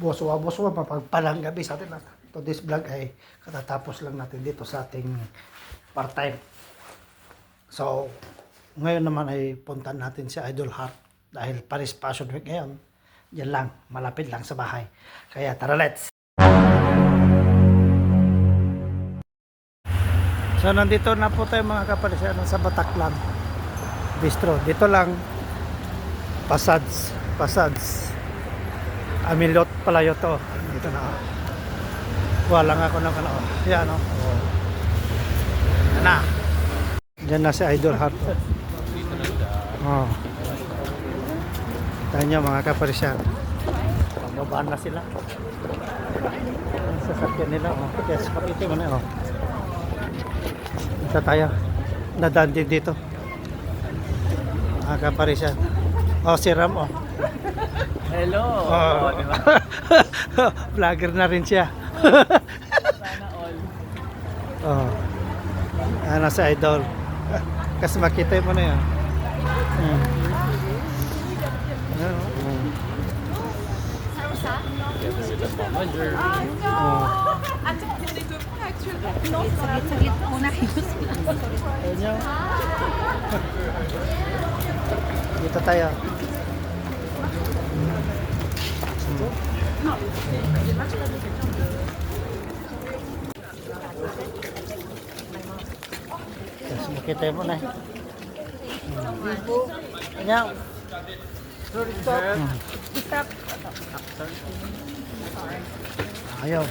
buwas-buwas mapagpalang gabi sa atin. Today's vlog ay katatapos lang natin dito sa ating part-time. So, ngayon naman ay puntan natin si Idol Heart dahil Paris Fashion Week ngayon. Diyan lang, malapit lang sa bahay. Kaya tara, let's! So, nandito na po tayo mga kapalis sa Bataclan Bistro. Dito lang, Pasads. Amilot pala yun to. Dito na. Wala nga ako ng ano. Yan o. Yan na. Diyan na si Idol Heart. Oh. Tayo nyo mga kaparisyan. Pababaan na sila. Ang sasakyan nila. Oh. Yes, kapiti mo na. Oh. Isa tayo. Nadaan din dito. Mga kaparisyan. Oh, si Ram. Oh. Hello! Oh. Diba? Vlogger na rin siya. Sana all. Oh. Ano si Idol. Kasi makita mo na yan. Bonjour. Oh. Attends, on est deux points actuellement. Non, on arrive aussi. Ayun. Dito tayo. Yes, makita mo na. Ayan. Stop. Ayaw.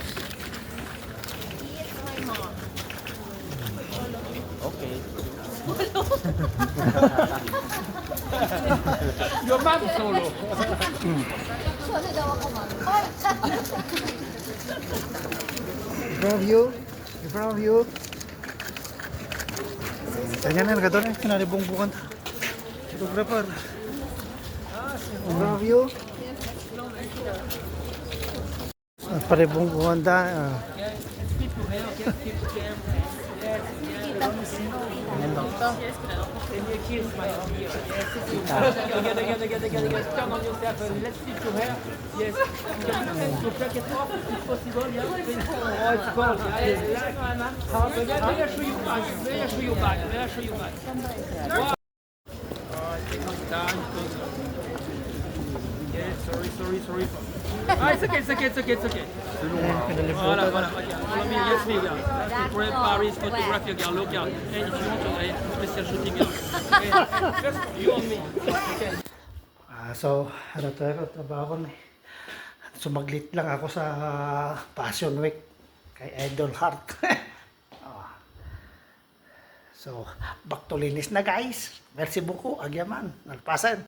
Okay. Your mom solo. In front of you. Kanya na nagkataon eh. Kinalibong bukan. Photographer. In front of you. Paribong bukan da. Regarde. Turn on yourself. Let's flip to her. Yes. You crack it off if possible. Yeah. Oh, it's cold. May I show you back? May I show you back? Wow. Take some time. Yes. Sorry. Ah, it's okay. Voilà. Regarde. Follow me. Yes, me. Regarde. Great Paris photography. Regarde. Look. And if you want to special shooting. Okay. Just you and me. Okay. So, ano tayo, trabaho na eh. Sumaglit lang ako sa Fashion Week kay Idol Heart. Oh. So, back to linis na guys. Merci beaucoup, agyaman, nalpasan.